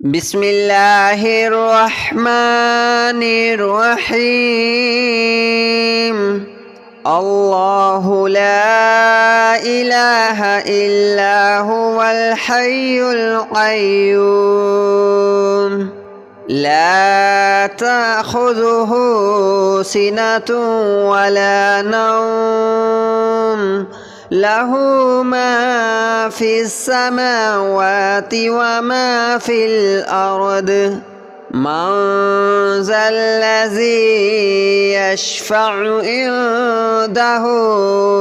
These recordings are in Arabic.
بسم الله الرحمن الرحيم. الله لا إله إلا هو الحي القيوم لا تأخذه سنة ولا نوم له ما في السماوات وما في الأرض من ذا الذي يشفع عنده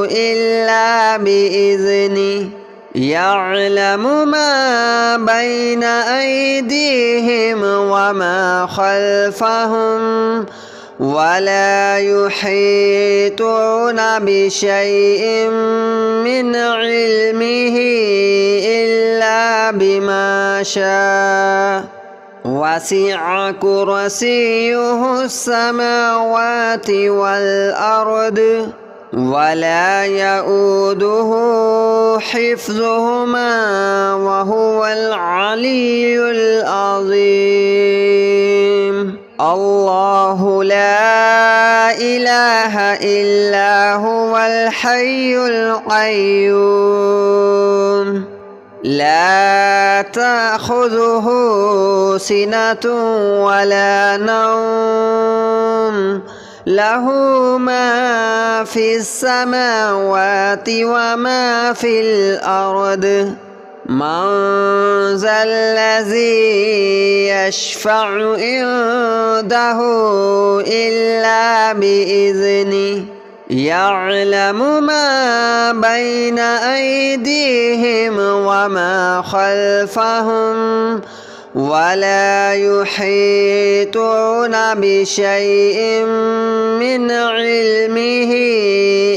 إلا بإذنه يعلم ما بين أيديهم وما خلفهم ولا يحيطون بشيء من علمه إلا بما شاء وسع كرسيه السماوات والأرض ولا يؤوده حفظهما وهو العلي العظيم. الله لا إله إلا هو الحي القيوم لا تأخذه سنة ولا نوم له ما في السماوات وما في الأرض من ذا الذي يشفع عنده إلا بإذنه يعلم ما بين أيديهم وما خلفهم ولا يحيطون بشيء من علمه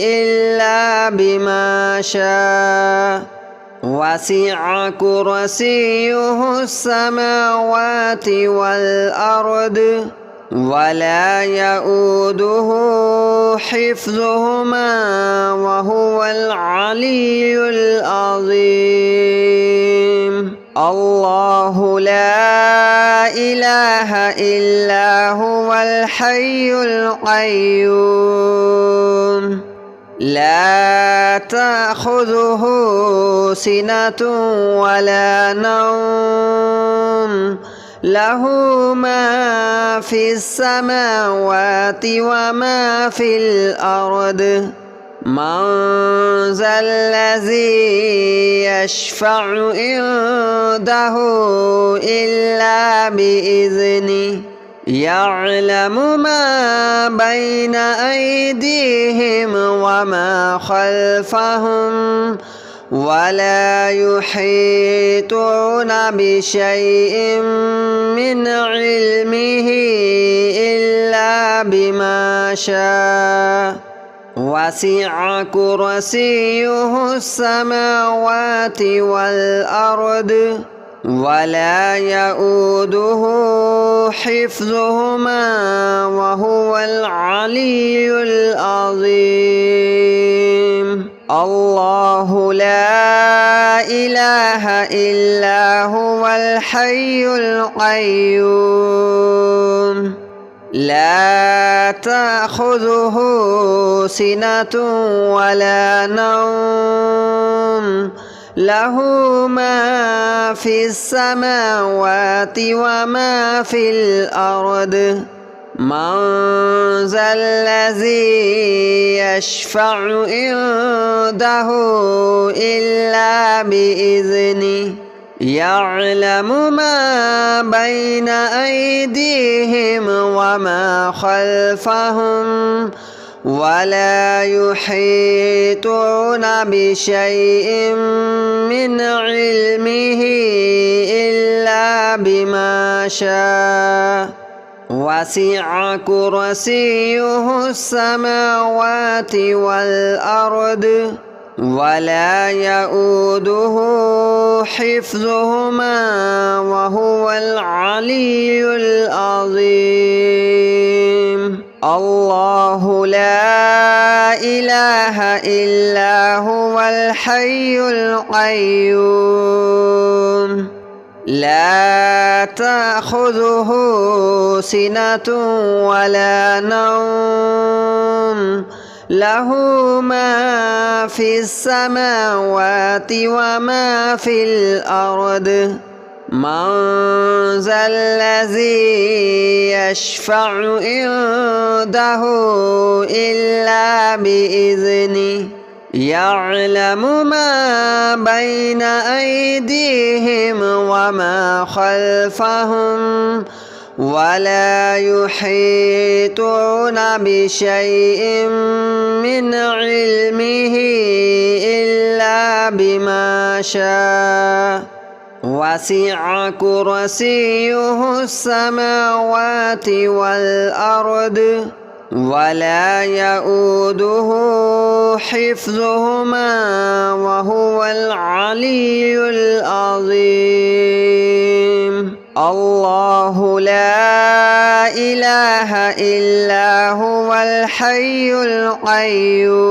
إلا بما شاء وسع كرسيه السماوات والأرض ولا يؤوده حفظهما وهو العلي العظيم. الله لا إله إلا هو الحي القيوم لا تأخذه سنة ولا نوم له ما في السماوات وما في الأرض من ذا الذي يشفع عنده إلا بإذنه يعلم ما بين أيديهم وما خلفهم ولا يحيطون بشيء من علمه إلا بما شاء وسع كرسيه السماوات والأرض ولا يؤوده حفظهما وهو العلي العظيم. الله لا إله إلا هو الحي القيوم لا تأخذه سنة ولا نوم له ما في السماوات وما في الأرض من ذا الذي يشفع عنده إلا بإذنه يعلم ما بين أيديهم وما خلفهم ولا يحيطون بشيء من علمه إلا بما شاء وسع كرسيه السماوات والأرض ولا يؤوده حفظهما وهو العلي العظيم. الله لا إله إلا هو الحي القيوم لا تأخذه سنة ولا نوم له ما في السماوات وما في الأرض من ذا الذي يشفع عنده إلا بإذنه يعلم ما بين أيديهم وما خلفهم ولا يحيطون بشيء من علمه إلا بما شاء وسع كرسيه السماوات والأرض ولا يؤوده حفظهما وهو العلي العظيم الله لا إله إلا هو الحي القيوم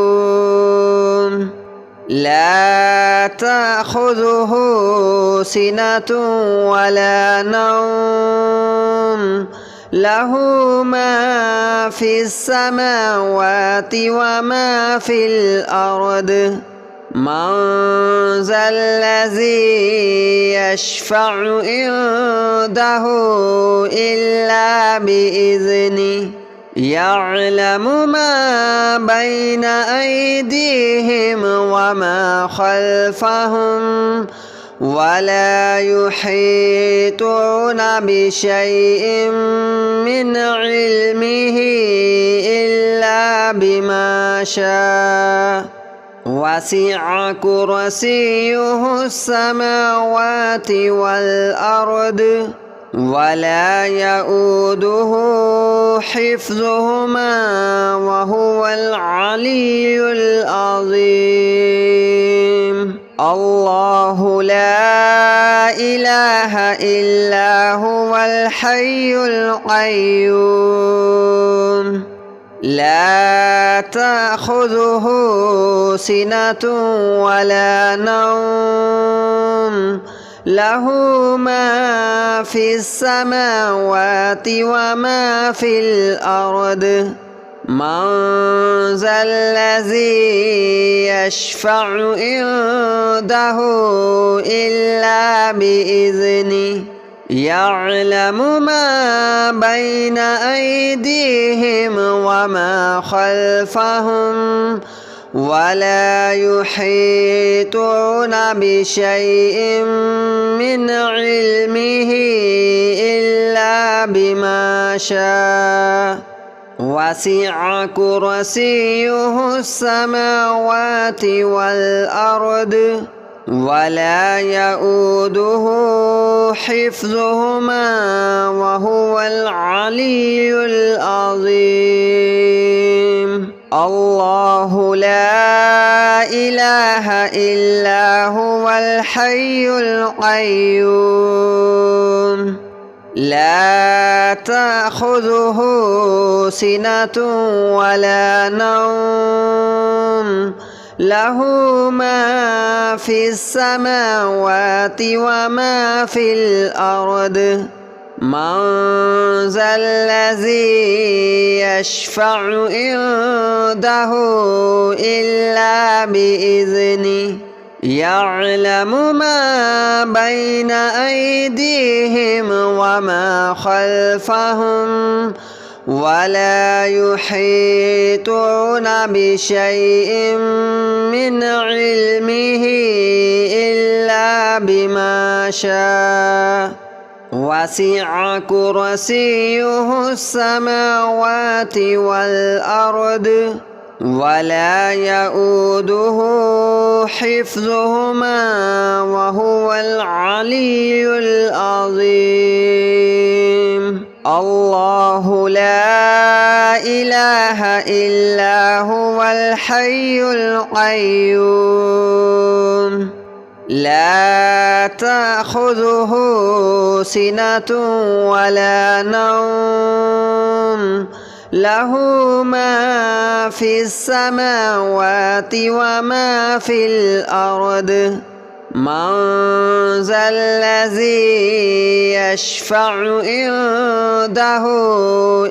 لا تأخذه سنة ولا نوم له ما في السماوات وما في الأرض من ذا الذي يشفع عنده إلا بإذنه يعلم ما بين أيديهم وما خلفهم ولا يحيطون بشيء من علمه إلا بما شاء وسع كرسيه السماوات والأرض ولا يؤوده حفظهما وهو العلي العظيم الله لا إله إلا هو الحي القيوم لا تأخذه سنة ولا نوم له ما في السماوات وما في الأرض من ذا الذي يشفع عنده إلا بإذنه يعلم ما بين أيديهم وما خلفهم ولا يحيطون بشيء من علمه إلا بما شاء وسع كرسيه السماوات والأرض ولا يؤوده حفظهما وهو العلي العظيم الله لا إله إلا هو الحي القيوم لا تأخذه سنة ولا نوم له ما في السماوات وما في الأرض من ذا الذي يشفع عنده إلا بإذنه يعلم ما بين أيديهم وما خلفهم ولا يحيطون بشيء من علمه إلا بما شاء وسع كرسيه السماوات والأرض ولا يؤوده حفظهما وهو العلي العظيم الله لا إله إلا هو الحي القيوم لا تأخذه سنة ولا نوم له ما في السماوات وما في الأرض من ذا الذي يشفع عنده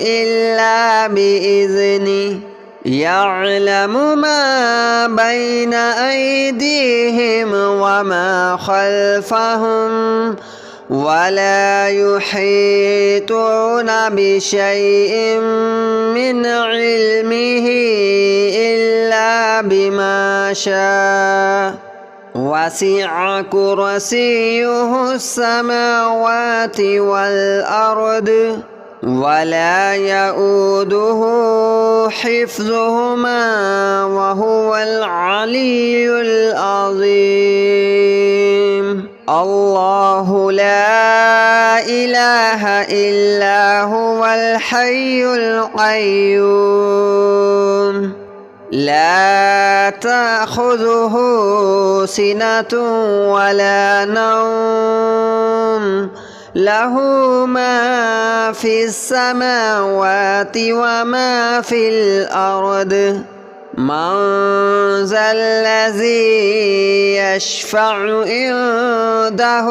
إلا بإذنه يعلم ما بين أيديهم وما خلفهم ولا يحيطون بشيء من علمه إلا بما شاء وسع كرسيه السماوات والأرض ولا يؤوده حفظهما وهو العلي العظيم الله لا إله إلا هو الحي القيوم لا تأخذه سنة ولا نوم له ما في السماوات وما في الأرض من ذا الذي يشفع عنده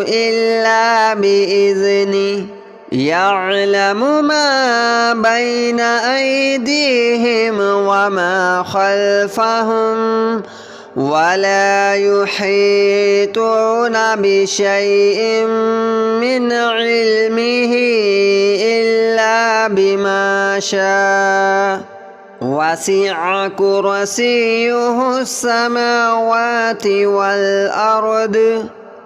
إلا بإذنه يعلم ما بين أيديهم وما خلفهم ولا يحيطون بشيء من علمه إلا بما شاء وسع كرسيه السماوات والأرض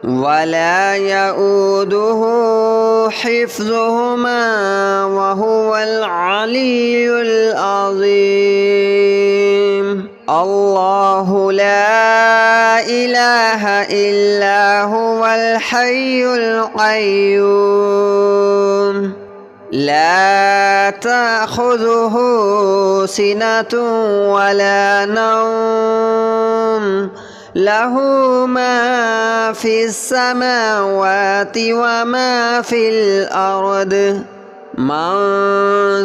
ولا يؤوده حفظهما وهو العلي العظيم الله لا إله إلا هو الحي القيوم لا تأخذه سنة ولا نوم له ما في السماوات وما في الأرض من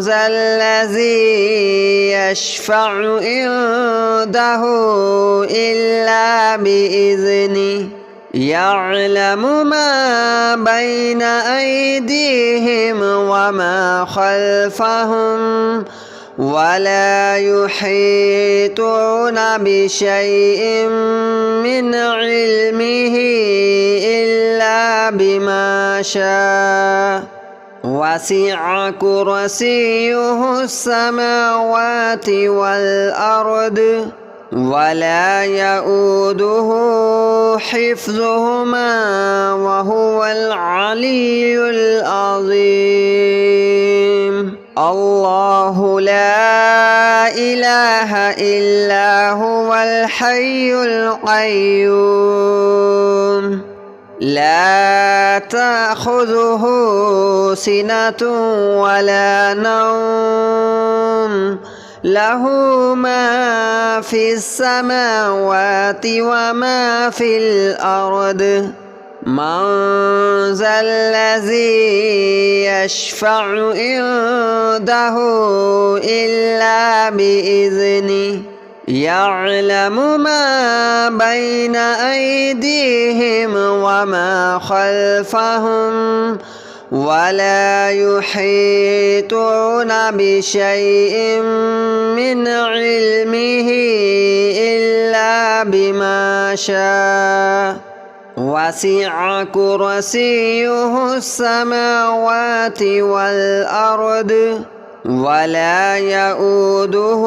ذا الذي يشفع عنده إلا بإذنه يعلم ما بين أيديهم وما خلفهم ولا يحيطون بشيء من علمه إلا بما شاء وسع كرسيه السماوات والأرض ولا يؤوده حفظهما وهو العلي العظيم الله لا إله إلا هو الحي القيوم لا تأخذه سنة ولا نوم له ما في السماوات وما في الأرض من ذا الذي يشفع عنده إلا بإذنه يعلم ما بين أيديهم وما خلفهم ولا يحيطون بشيء من علمه إلا بما شاء وسع كرسيه السماوات والأرض ولا يؤوده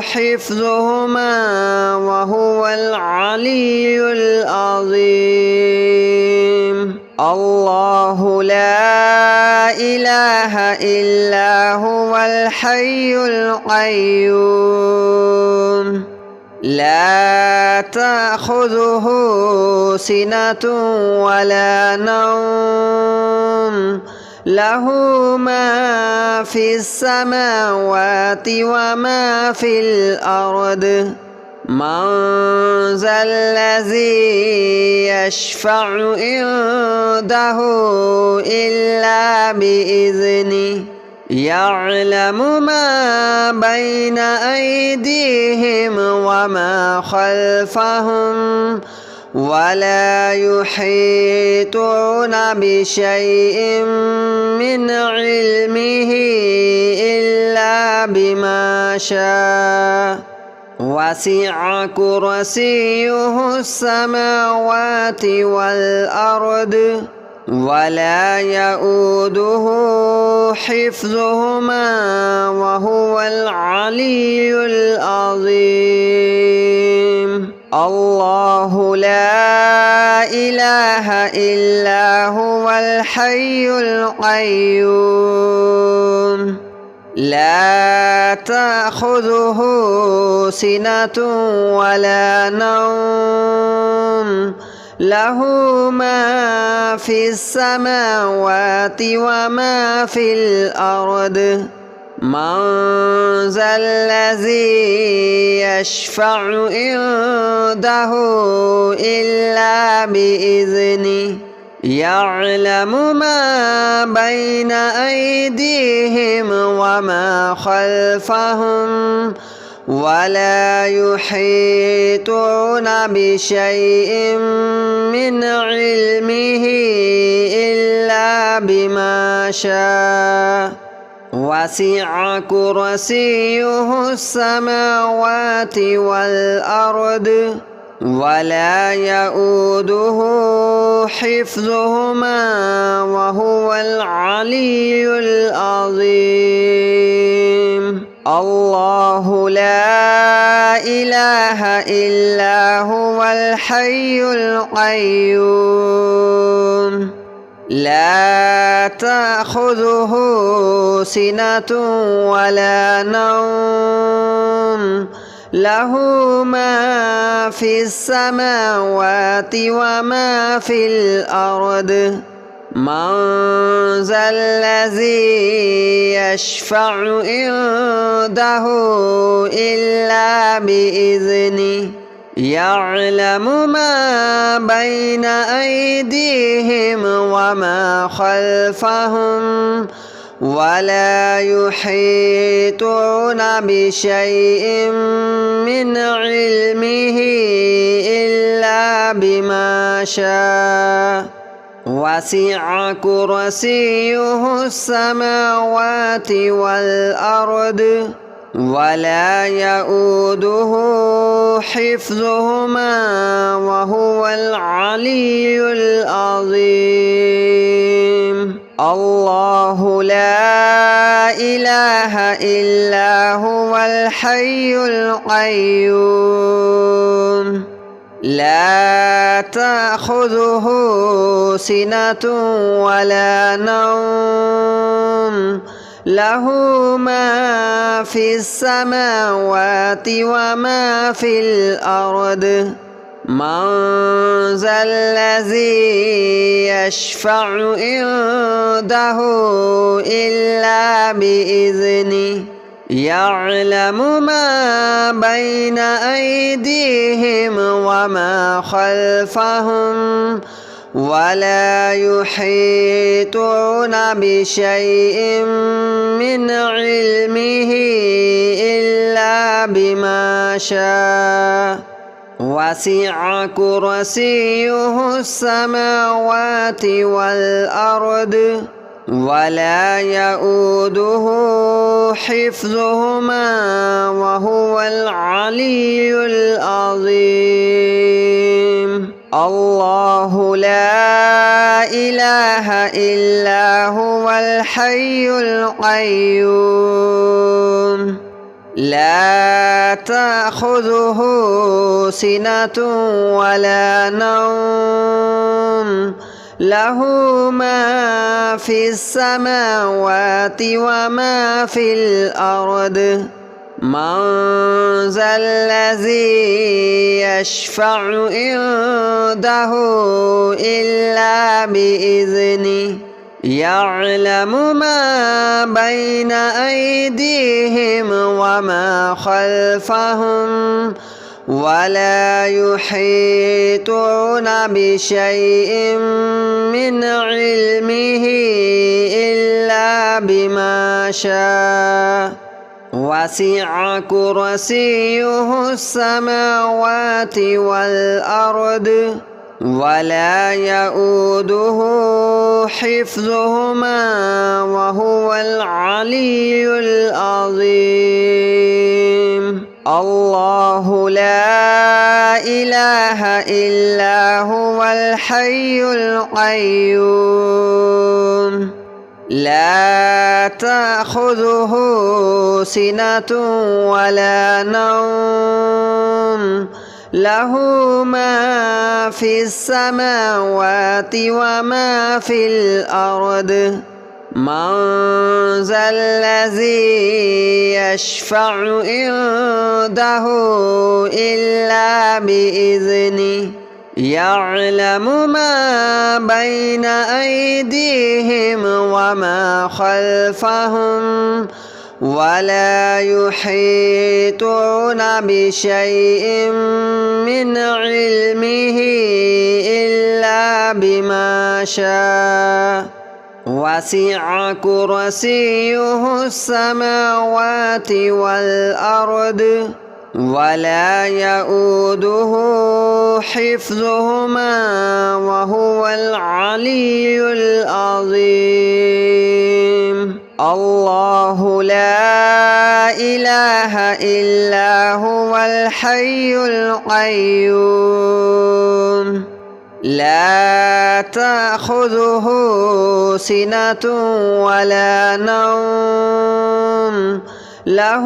حفظهما وهو العلي العظيم الله لا إله إلا هو الحي القيوم لا تأخذه سنة ولا نوم له ما في السماوات وما في الأرض من ذا الذي يشفع عنده إلا بإذنه يعلم ما بين أيديهم وما خلفهم ولا يحيطون بشيء من علمه إلا بما شاء وسع كرسيه السماوات والأرض ولا يؤوده حفظهما وهو العلي العظيم الله لا إله إلا هو الحي القيوم لا تأخذه سنة ولا نوم له ما في السماوات وما في الأرض من ذا الذي يشفع عنده إلا بإذنه يعلم ما بين أيديهم وما خلفهم ولا يحيطون بشيء من علمه إلا بما شاء وسع كرسيه السماوات والأرض ولا يؤوده حفظهما وهو العلي العظيم الله لا إله إلا هو الحي القيوم لا تأخذه سنة ولا نوم له ما في السماوات وما في الأرض من ذا الذي يشفع عنده إلا بإذنه يعلم ما بين أيديهم وما خلفهم ولا يحيطون بشيء من علمه إلا بما شاء وسع كرسيه السماوات والأرض ولا يؤوده حفظهما وهو العلي العظيم الله لا إله إلا هو الحي القيوم لا تأخذه سنة ولا نوم له ما في السماوات وما في الأرض من ذا الذي يشفع عنده إلا بإذنه يعلم ما بين أيديهم وما خلفهم ولا يحيطون بشيء من علمه إلا بما شاء وسع كرسيه السماوات والأرض ولا يؤوده حفظهما وهو العلي العظيم الله لا إله إلا هو الحي القيوم لا تأخذه سنة ولا نوم له ما في السماوات وما في الأرض من ذا الذي يشفع عنده إلا بإذنه يعلم ما بين أيديهم وما خلفهم ولا يحيطون بشيء من علمه إلا بما شاء وسع كرسيه السماوات والأرض ولا يؤوده حفظهما وهو العلي العظيم الله لا إله إلا هو الحي القيوم لا تأخذه سنة ولا نوم له ما في السماوات وما في الأرض من ذا الذي يشفع عنده إلا بإذنه يعلم ما بين أيديهم وما خلفهم ولا يحيطون بشيء من علمه إلا بما شاء وسع كرسيه السماوات والأرض ولا يؤوده حفظهما وهو العلي العظيم الله لا إله إلا هو الحي القيوم لا تأخذه سنة ولا نوم له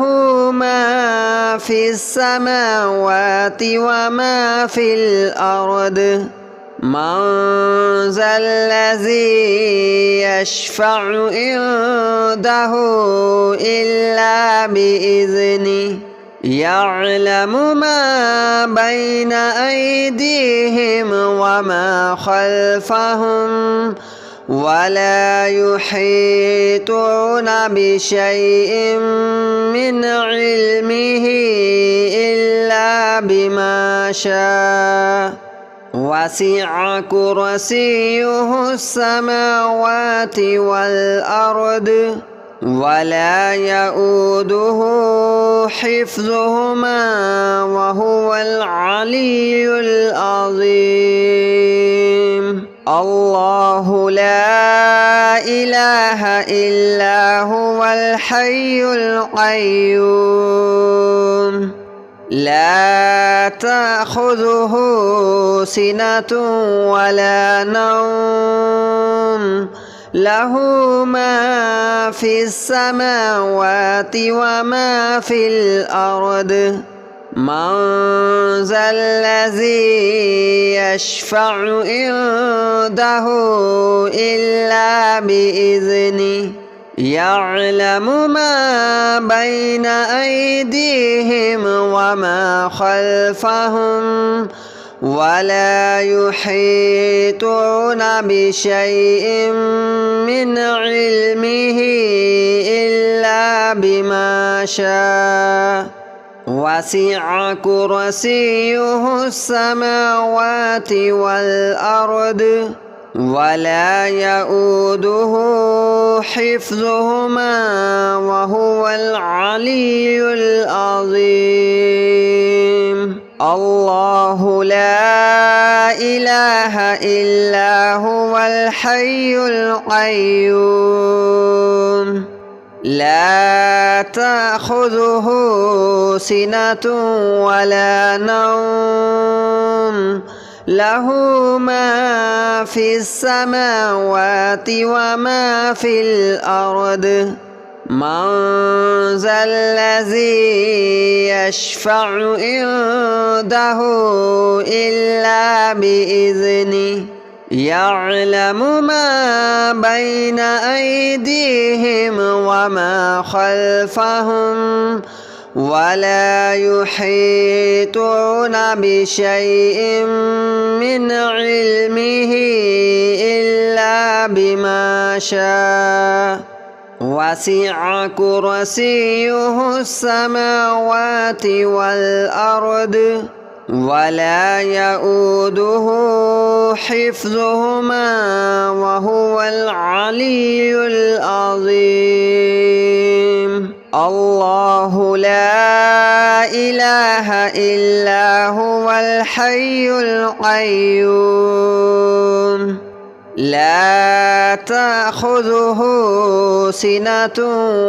ما في السماوات وما في الأرض من ذا الذي يشفع عنده إلا بإذنه يعلم ما بين أيديهم وما خلفهم ولا يحيطون بشيء من علمه إلا بما شاء وسع كرسيه السماوات والأرض ولا يؤوده حفظهما وهو العلي العظيم الله لا إله إلا هو الحي القيوم لا تأخذه سنة ولا نوم له ما في السماوات وما في الأرض من ذا الذي يشفع عنده إلا بإذنه يعلم ما بين أيديهم وما خلفهم ولا يحيطون بشيء من علمه إلا بما شاء وسع كرسيه السماوات والأرض ولا يؤوده حفظهما وهو العلي العظيم الله لا إله إلا هو الحي القيوم لا تأخذه سنة ولا نوم له ما في السماوات وما في الأرض من ذا الذي يشفع عنده إلا بإذنه يعلم ما بين أيديهم وما خلفهم ولا يحيطون بشيء من علمه إلا بما شاء وسع كرسيه السماوات والأرض ولا يؤوده حفظهما وهو العلي العظيم الله لا إله إلا هو الحي القيوم لا تأخذه سنة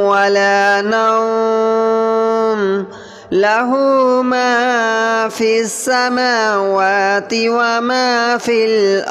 ولا نوم له ما في السماوات وما في الأرض